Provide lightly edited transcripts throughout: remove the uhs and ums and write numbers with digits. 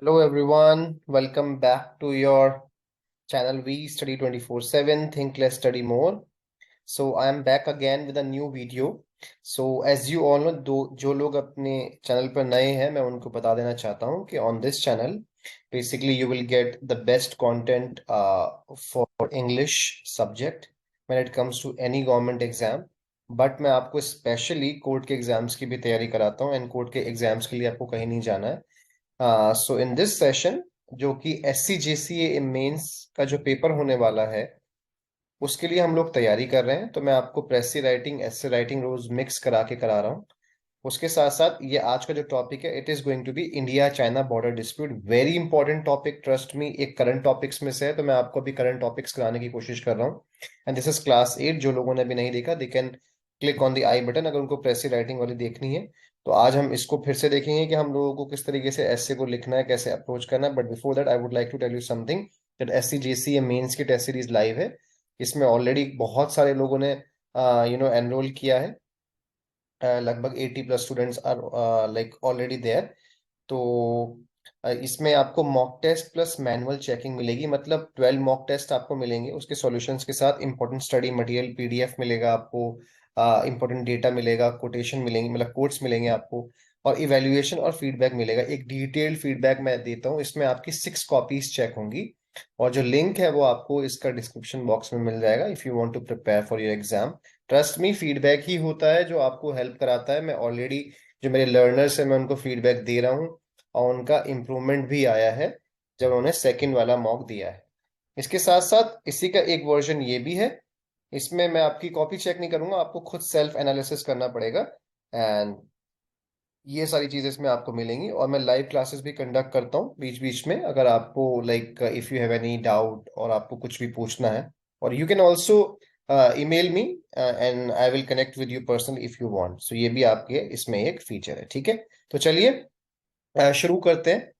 Hello everyone, welcome back to your channel We Study 24/7 Think Less Study More. So I am back again with a new video. So as you all know, जो लोग अपने channel पर नए हैं मैं उनको बता देना चाहता हूँ कि on this channel basically you will get the best content for English subject when it comes to any government exam. But मैं आपको स्पेशली कोर्ट के एग्जाम्स की भी तैयारी कराता हूँ एंड कोर्ट के एग्जाम्स के लिए आपको कहीं नहीं जाना है। सो इन दिस सेशन जो कि SCJCA मेंस का जो पेपर होने वाला है उसके लिए हम लोग तैयारी कर रहे हैं। तो मैं आपको प्रेसी राइटिंग एसे राइटिंग रोज मिक्स करा के करा रहा हूँ। उसके साथ साथ ये आज का जो टॉपिक है it is going to be India China border dispute. Very important topic, trust me, एक करंट टॉपिक्स में से है। तो मैं आपको अभी करंट टॉपिक्स कराने की कोशिश कर रहा हूँ एंड दिस इज क्लास 8। जो लोगों ने अभी नहीं देखा they can click on the I button अगर उनको प्रेसी राइटिंग वाली देखनी है। तो आज हम इसको फिर से देखेंगे कि हम लोगों को किस तरीके से ऐसे को लिखना है, कैसे अप्रोच करना है। But before that I would like to tell you something that SCJCA mains की टेस्ट सीरीज लाइव है। इसमें ऑलरेडी बहुत सारे लोगों ने एनरोल किया है। लगभग 80+ students are like already there. तो इसमें आपको mock test plus manual checking मिलेगी, मतलब 12 मॉक टेस्ट आपको मिलेंगे उसके सॉल्यूशंस के साथ। इंपॉर्टेंट स्टडी मटेरियल PDF मिलेगा आपको, इंपॉर्टेंट डेटा मिलेगा, कोटेशन मिलेंगे, मतलब कोट्स मिलेंगे आपको, और इवेल्युएशन और फीडबैक मिलेगा। एक डिटेल्ड फीडबैक मैं देता हूँ, इसमें आपकी 6 कॉपीज चेक होंगी और जो लिंक है वो आपको इसका डिस्क्रिप्शन बॉक्स में मिल जाएगा if you want to prepare for your exam. Trust me, feedback ही होता है जो आपको हेल्प कराता है। मैं ऑलरेडी जो मेरे लर्नर्स हैं मैं उनको फीडबैक दे रहा हूँ और उनका इम्प्रूवमेंट भी आया है जब उन्होंने सेकंड वाला मॉक दिया है। इसके साथ साथ इसी का एक वर्जन ये भी है, इसमें मैं आपकी कॉपी चेक नहीं करूंगा, आपको खुद सेल्फ एनालिसिस करना पड़ेगा एंड ये सारी चीजें इसमें आपको मिलेंगी। और मैं लाइव क्लासेस भी कंडक्ट करता हूँ बीच बीच में, अगर आपको like if you have any doubt और आपको कुछ भी पूछना है। और you can also email me and I will connect with you personally if you want. So ये भी आपके इसमें एक फीचर है, ठीक है। तो चलिए शुरू करते हैं।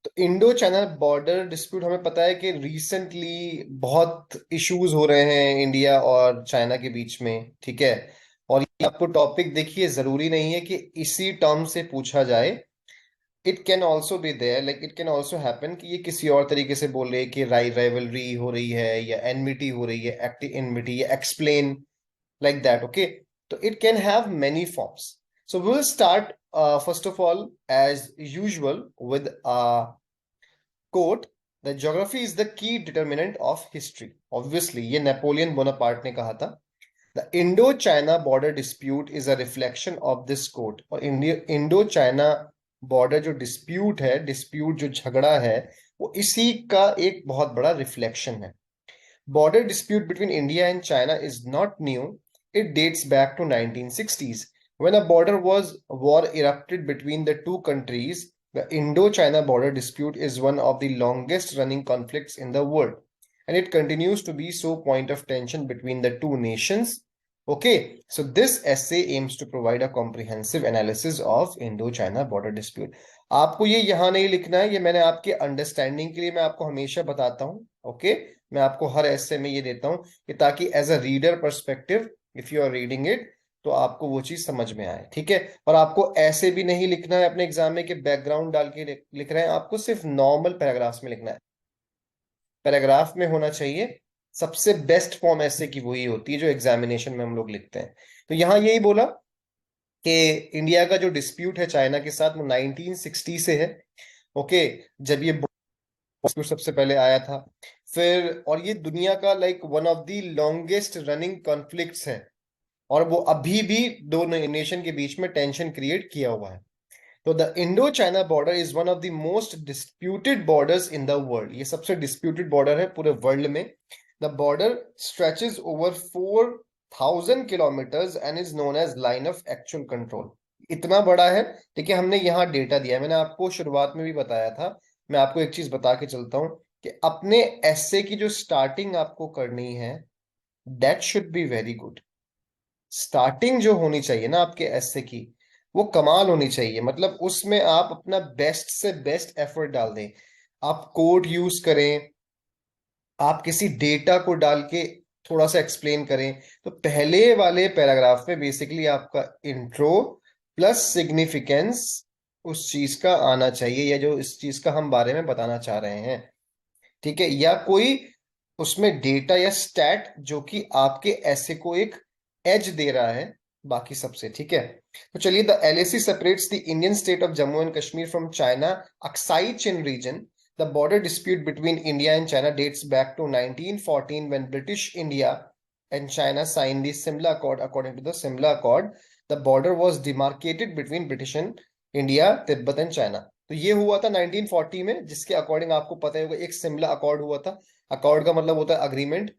तो इंडो चाइना बॉर्डर डिस्प्यूट, हमें पता है कि रिसेंटली बहुत इश्यूज हो रहे हैं इंडिया और चाइना के बीच में, ठीक है। और ये आपको टॉपिक देखिए, जरूरी नहीं है कि इसी टर्म से पूछा जाए। It can also be there, like it can also happen कि ये किसी और तरीके से बोले कि राइवलरी हो रही है या एनमिटी हो रही है, एक्टिव एनमिटी, या explain like that. Okay, so it can have many forms. So we'll start first of all as usual with a quote that geography is the key determinant of history. Obviously ये Napoleon Bonaparte ने कहा था। The Indo-China border dispute is a reflection of this quote. और Indo China border जो dispute है, dispute जो झगड़ा है, वो इसी का एक बहुत बड़ा रिफ्लेक्शन है। Border dispute between India and China is not new. It dates back to 1960s when a border war erupted between the two countries. The Indo-China border dispute is one of the longest running conflicts in the world, and it continues to be so point of tension between the two nations. Okay, so this essay aims to provide a comprehensive analysis of Indo-China border dispute. आपको ये यहाँ नहीं लिखना है, ये मैंने आपके understanding के लिए मैं आपको हमेशा बताता हूँ। ओके, मैं आपको हर ऐसे में ये देता हूँ कि ताकि as a reader perspective if you are reading it तो आपको वो चीज समझ में आए, ठीक है। और आपको ऐसे भी नहीं लिखना है अपने एग्जाम में कि बैकग्राउंड डाल के लिख रहे हैं, आपको सिर्फ नॉर्मल पैराग्राफ्स में लिखना है। पैराग्राफ में होना चाहिए। सबसे बेस्ट फॉर्म ऐसे की वही होती है जो एग्जामिनेशन में हम लोग लिखते हैं। तो यहाँ यही बोला कि इंडिया का जो डिस्प्यूट है चाइना के साथ वो 1960 से है। ओके, जब ये डिस्प्यूट सबसे पहले आया था। फिर और ये दुनिया का like one of the longest running conflicts है और वो अभी भी दो नेशन के बीच में टेंशन क्रिएट किया हुआ है। तो the Indo China border is one of the most disputed borders in the world. ये सबसे डिस्प्यूटेड बॉर्डर है पूरे वर्ल्ड में। The border stretches over 4,000 kilometres and is known as line of actual control. इतना बड़ा है। देखिए हमने यहाँ डेटा दिया है, मैंने आपको शुरुआत में भी बताया था। मैं आपको एक चीज बता के चलता हूँ कि अपने एसे की जो स्टार्टिंग आपको करनी है that should be very good. Starting जो होनी चाहिए ना आपके ऐसे की, वो कमाल होनी चाहिए। मतलब उसमें आप अपना बेस्ट से बेस्ट एफर्ट डाल दें। आप कोड यूज करें, आप किसी डेटा को डाल के थोड़ा सा एक्सप्लेन करें। तो पहले वाले पैराग्राफ में बेसिकली आपका इंट्रो प्लस सिग्निफिकेंस उस चीज का आना चाहिए, या जो इस चीज का हम बारे में बताना चाह रहे हैं, ठीक है, या कोई उसमें डेटा या स्टैट जो कि आपके ऐसे को एक एज दे रहा है बाकी सबसे, ठीक है। तो चलिए, the LAC separates the Indian state of Jammu and Kashmir from China Aksai Chin region. The border dispute between India and China dates back to 1914 when British India and China signed the Simla Accord. According to the Simla Accord, the border was demarcated between British and India, Tibet and China. तो ये हुआ था 1940 में, जिसके according आपको पता होगा एक सिमला अकॉर्ड हुआ था। अकॉर्ड का मतलब होता है अग्रीमेंट।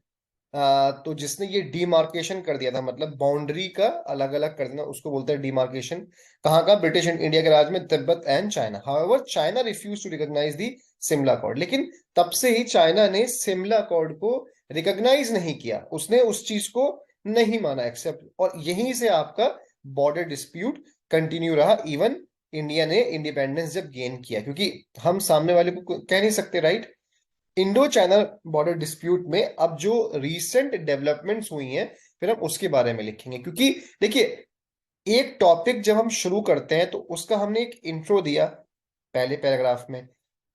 तो जिसने ये डिमार्केशन कर दिया था, मतलब बाउंड्री का अलग अलग कर देना, उसको बोलते हैं डिमार्केशन। कहाँ का? ब्रिटिश एंड इंडिया के राज में, Tibet and China. However China refuse to recognise the Simla accord. लेकिन तब से ही चाइना ने सिमला अकॉर्ड को रिकॉग्नाइज नहीं किया, उसने उस चीज को नहीं माना, एक्सेप्ट। और यहीं से आपका बॉर्डर डिस्प्यूट कंटिन्यू रहा, इवन इंडिया ने इंडिपेंडेंस जब गेन किया, क्योंकि हम सामने वाले को कह नहीं सकते, right. Indo China border dispute में अब जो रीसेंट डेवलपमेंट्स हुई हैं, फिर हम उसके बारे में लिखेंगे। क्योंकि देखिए, एक टॉपिक जब हम शुरू करते हैं तो उसका हमने एक इंट्रो दिया पहले पैराग्राफ में,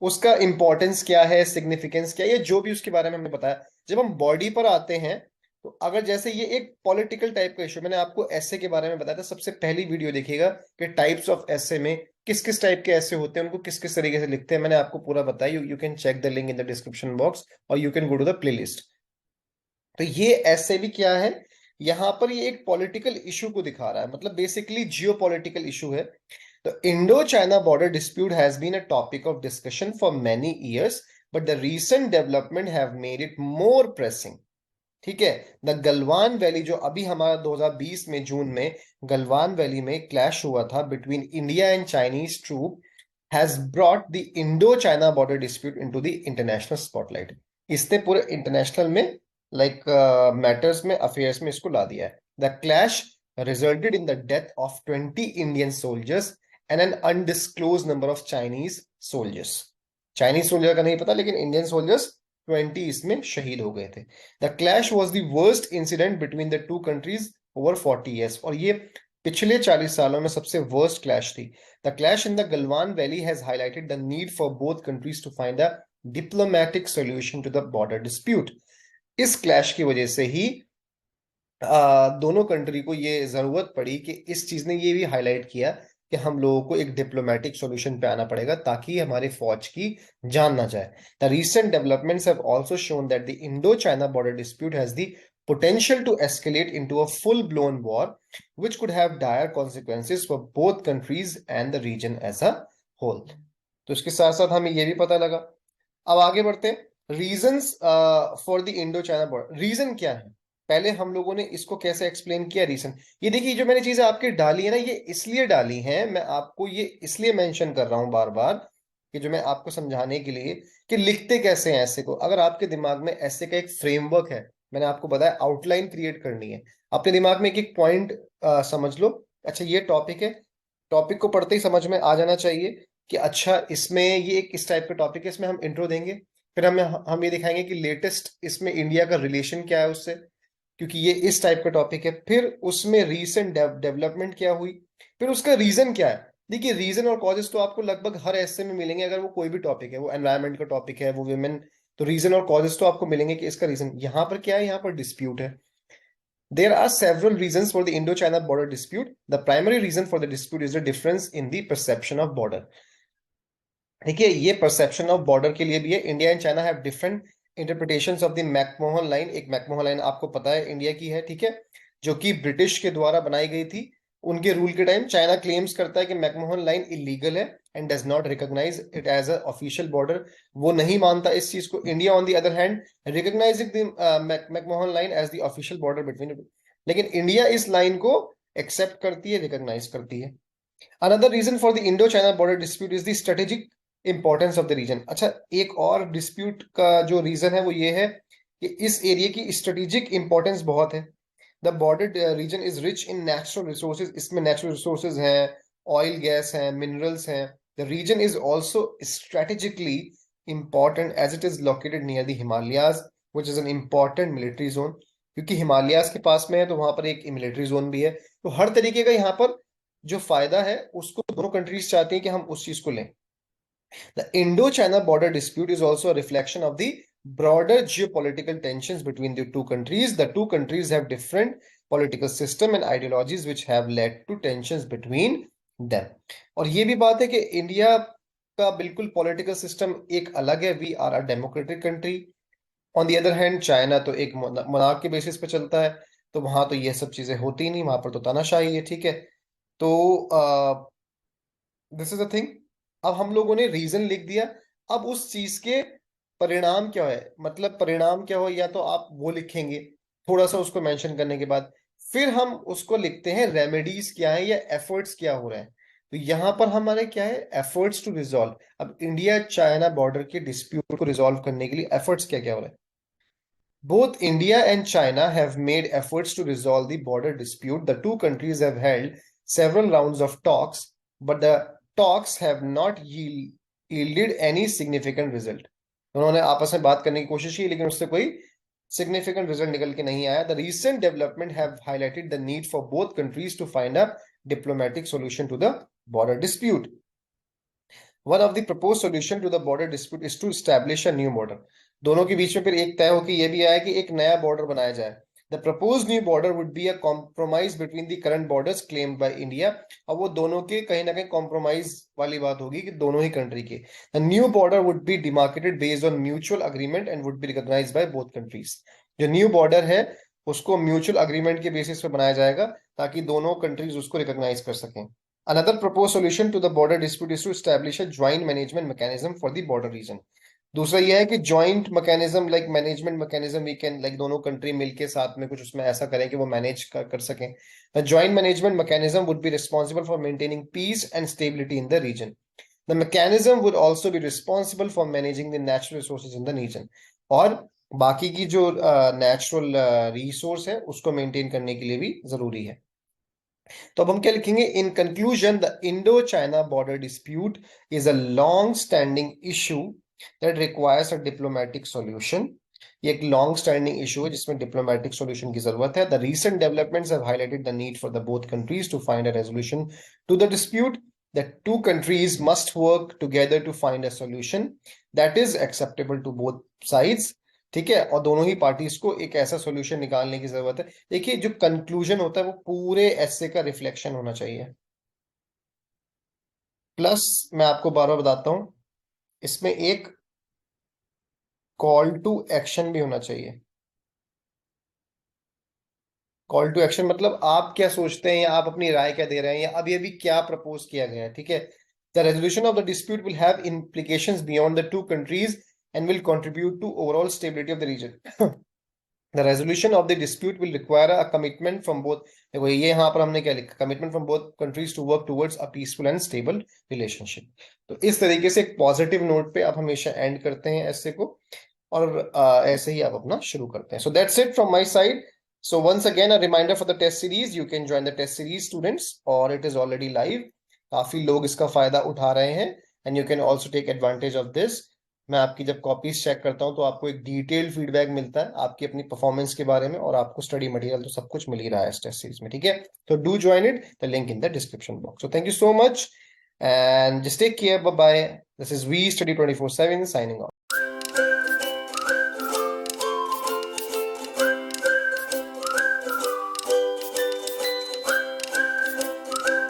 उसका इंपॉर्टेंस क्या है, सिग्निफिकेंस क्या है, ये जो भी उसके बारे में हमने बताया। जब हम बॉडी पर आते हैं, तो अगर जैसे ये एक पॉलिटिकल टाइप का इशू, मैंने आपको ऐसे के बारे में बताया था, सबसे पहली वीडियो देखिएगा कि टाइप्स ऑफ ऐसे में किस किस टाइप के ऐसे होते हैं, उनको किस किस तरीके से लिखते हैं, मैंने आपको पूरा बताया। You can check the link in the description box और you can go to the playlist. तो ये ऐसे भी क्या है, यहां पर ये एक पॉलिटिकल इशू को दिखा रहा है, मतलब बेसिकली जियो पॉलिटिकल इशू है। तो Indo China border dispute has been a topic of discussion for many years, but the recent development have made it more pressing, ठीक है। द गलवान वैली, जो अभी हमारा 2020 में जून में गलवान वैली में क्लैश हुआ था between India and Chinese troop, has brought the Indo China border dispute into the international spotlight. इसने पूरे इंटरनेशनल में, लाइक मैटर्स में, अफेयर्स में इसको ला दिया है। The clash resulted in the death of 20 Indian soldiers and an undisclose number of Chinese soldiers. Chinese soldier का नहीं पता, लेकिन इंडियन सोल्जर्स 20 इसमें शहीद हो गए थे। The clash was the worst incident between the two countries over 40 years, और ये पिछले 40 सालों में सबसे वर्स्ट क्लैश थी। The clash in the Galwan valley has highlighted the need for both countries to find a diplomatic solution to the border dispute. इस clash की वजह से ही दोनों कंट्री को ये जरूरत पड़ी कि इस चीज ने ये भी हाईलाइट किया कि हम लोगों को एक डिप्लोमेटिक सॉल्यूशन पे आना पड़ेगा, ताकि हमारे फौज की जान ना जाए। The recent developments have also shown that the Indo China border dispute has the potential to escalate into a full-blown war, which could have dire consequences for both countries and the region as a whole. तो इसके साथ साथ हमें ये भी पता लगा। अब आगे बढ़ते हैं। Reasons for the Indo China border, reason क्या है, पहले हम लोगों ने इसको कैसे एक्सप्लेन किया रीजन। ये देखिए, जो मैंने चीजें आपकी डाली है ना, ये इसलिए डाली है, मैं आपको ये इसलिए मेंशन कर रहा हूं बार बार, कि जो मैं आपको समझाने के लिए कि लिखते कैसे हैं ऐसे को। अगर आपके दिमाग में ऐसे का एक फ्रेमवर्क है, मैंने आपको बताया आउटलाइन क्रिएट करनी है, अपने दिमाग में एक एक पॉइंट समझ लो। अच्छा, ये टॉपिक है, टॉपिक को पढ़ते ही समझ में आ जाना चाहिए कि अच्छा इसमें ये एक इस टाइप का टॉपिक है, इसमें हम इंट्रो देंगे, फिर हम ये दिखाएंगे कि लेटेस्ट इसमें इंडिया का रिलेशन क्या है उससे, क्योंकि ये इस टाइप का टॉपिक है। फिर उसमें रीसेंट डेवलपमेंट क्या हुई, फिर उसका रीजन क्या है। देखिए, रीजन और कॉजेस तो आपको लगभग हर ऐसे में मिलेंगे, अगर वो कोई भी टॉपिक है, वो एनवायरमेंट का टॉपिक है, वो विमेन, तो रीजन और कॉजेस तो आपको मिलेंगे कि इसका रीजन। यहाँ पर क्या है, यहाँ पर डिस्प्यूट है। There are several reasons for the Indo-China border dispute. The primary reason for the dispute is the difference in the perception of border. देखिए, ये परसेप्शन ऑफ बॉर्डर के लिए भी है। India and China have different interpretations of the McMahon line. एक McMahon line आपको पता है इंडिया की है, ठीक है, जो कि ब्रिटिश के द्वारा बनाई गई थी उनके रूल के टाइम। चाइना क्लेम्स करता है कि मैकमोहन लाइन इलीगल है and does not recognise it as a official border, वो नहीं मानता इस चीज को। India on the other hand recognising the McMahon line as the official border between, लेकिन इंडिया इस लाइन को एक्सेप्ट करती है, रिकॉग्नाइज करती है। Another reason for the Indo-China border dispute is the strategic importance of the region. अच्छा, एक और डिस्प्यूट का जो रीजन है वो ये है कि इस एरिया की स्ट्रेटेजिक इंपॉर्टेंस बहुत है। The border region is rich in natural resources, इसमें नेचुरल रिसोर्सेज हैं, ऑयल गैस हैं, मिनरल्स हैं। The region is also strategically important as it is located near the Himalayas, which is an important military zone, क्योंकि हिमालयाज के पास में है तो वहां पर एक मिलिट्री जोन भी है। तो हर तरीके का यहाँ पर जो फायदा है उसको दोनों कंट्रीज चाहती हैं कि हम उस चीज को लें। The Indo-China border dispute is also a reflection of the broader geopolitical tensions between the two countries. The two countries have different political system and ideologies which have led to tensions between them. और ये भी बात है कि India का बिल्कुल political system एक अलग है। We are a democratic country. On the other hand China तो एक मोनार्क के बेसिस पे चलता है, तो वहां तो ये सब चीजें होती ही नहीं, वहां पर तो तानाशाही है। ठीक है, तो दिस इज अ थिंग। अब हम लोगों ने रीजन लिख दिया। अब उस चीज के परिणाम क्या है, मतलब परिणाम क्या हो, या तो आप वो लिखेंगे थोड़ा सा उसको मेंशन करने के बाद, फिर हम उसको लिखते हैं रेमेडीज क्या है या एफर्ट्स क्या हो रहे हैं। तो यहां पर हमारे क्या है, एफर्ट्स टू रिजॉल्व। अब इंडिया चाइना बॉर्डर के डिस्प्यूट को रिजॉल्व करने के लिए एफर्ट्स क्या क्या हो रहे हैं। Both India and China have made efforts to resolve the border dispute. The two countries have held several rounds of talks, but the talks have not yielded any significant result. उन्होंने आपस में बात करने की कोशिश की लेकिन उससे कोई significant result निकल के नहीं आया. The recent development have highlighted the need for both countries to find a diplomatic solution to the border dispute. One of the proposed solution to the border dispute is to establish a new border. दोनों के बीच में फिर एक तय होकर यह भी आया कि एक नया बॉर्डर बनाया जाए। The proposed new border would be a compromise between the current borders claimed by India. अब वो दोनों के कहीं ना कहीं कॉम्प्रोमाइज वाली बात होगी कि दोनों ही कंट्री के। The new border would be demarcated based on mutual agreement and would be recognized by both countries. जो न्यू बॉर्डर है उसको म्यूचुअल अग्रीमेंट के बेसिस पे बनाया जाएगा ताकि दोनों कंट्रीज उसको रिकॉग्नाइज कर सकें। Another proposed solution to the border dispute is to establish a joint management mechanism for the border region. दूसरा यह है कि joint mechanism like management mechanism we can like दोनों कंट्री मिलके साथ में कुछ उसमें ऐसा करें कि वो मैनेज कर सकें। The joint management mechanism would be responsible for maintaining peace and stability in the region. The mechanism would also be responsible for managing the natural resources in the region. और बाकी की जो नेचुरल रिसोर्स है उसको maintain करने के लिए भी जरूरी है। तो अब हम क्या लिखेंगे, in conclusion the Indo China border dispute is a long standing issue that requires a diplomatic solution. ये एक लॉन्ग स्टैंडिंग इशू है जिसमें डिप्लोमेटिक सॉल्यूशन की जरूरत है। The recent developments have highlighted the need for the both countries to find a resolution to the dispute. The two countries must work together to find a solution that is acceptable to both sides. ठीक है, और दोनों ही parties को एक ऐसा solution निकालने की जरूरत है। देखिए जो कंक्लूजन होता है वो पूरे ऐसे का रिफ्लेक्शन होना चाहिए। प्लस मैं आपको बार बार बताता हूं, इसमें एक कॉल टू एक्शन भी होना चाहिए। कॉल टू एक्शन मतलब आप क्या सोचते हैं या आप अपनी राय क्या दे रहे हैं या अभी अभी क्या प्रपोज किया गया है। ठीक है, the resolution of the dispute will have implications beyond the two countries and will contribute to overall stability of the region. The resolution of the dispute will require a commitment from both। देखो ये यहाँ पर हमने क्या लिखा, commitment from both countries to work towards a peaceful and stable relationship। तो इस तरीके से एक पॉजिटिव नोट पे आप हमेशा एंड करते हैं ऐसे को, और ऐसे ही आप अपना शुरू करते हैं। So that's it from my side. So once again a reminder for the test series, you can join the test series students और it is already live। काफी लोग इसका फायदा उठा रहे हैं and you can also take advantage of this। मैं आपकी जब कॉपीज चेक करता हूं तो आपको एक डिटेल्ड फीडबैक मिलता है आपकी अपनी परफॉर्मेंस के बारे में, और आपको स्टडी मटेरियल तो सब कुछ मिल ही रहा है इस टेस्ट सीरीज में। ठीक है, तो do join it, the link in the description box. So thank you so much and just take care, bye bye. This is we study 24/7 signing of.